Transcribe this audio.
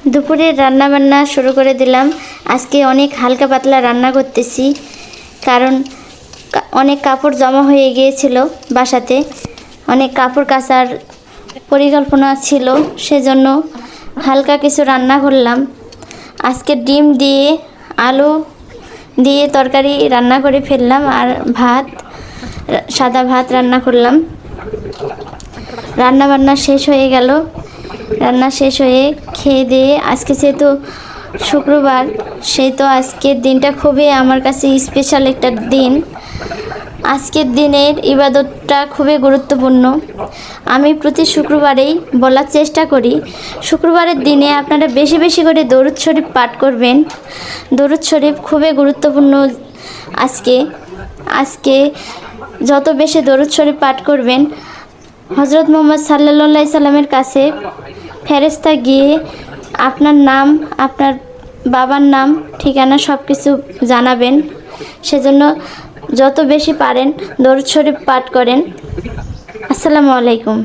দুপুরে রান্না বান্না শুরু করে দিলাম। আজকে অনেক হালকা পাতলা রান্না করতেছি, কারণ অনেক কাপড় জমা হয়ে গিয়েছিল বাসাতে। অনেক কাপড় কাচার পরিকল্পনা ছিল, সেজন্য হালকা কিছু রান্না করলাম। আজকে ডিম দিয়ে আলু দিয়ে তরকারি রান্না করে ফেললাম, আর ভাত, সাদা ভাত রান্না করলাম। রান্না বান্না শেষ হয়ে গেল। রান্না শেষ হয়ে খেয়ে দিয়ে আজকে যেহেতু শুক্রবার, সেই তো আজকের দিনটা খুবই আমার কাছে স্পেশাল একটা দিন। আজকের দিনের ইবাদতটা খুবই গুরুত্বপূর্ণ। আমি প্রতি শুক্রবারেই বলার চেষ্টা করি, শুক্রবারের দিনে আপনারা বেশি বেশি করে দরুদ শরীফ পাঠ করবেন। দরুদ শরীফ খুবই গুরুত্বপূর্ণ। আজকে যত বেশি দরুদ শরীফ পাঠ করবেন, হজরত মুহাম্মদ সাল্লাল্লাহু সাল্লামের কাছে ফেরেশতা গিয়ে আপনার নাম, আপনার বাবার নাম, ঠিকানা সব কিছু জানাবেন। সেজন্য যত বেশি পারেন দরুদ শরীফ পাঠ করেন। আসসালামু আলাইকুম।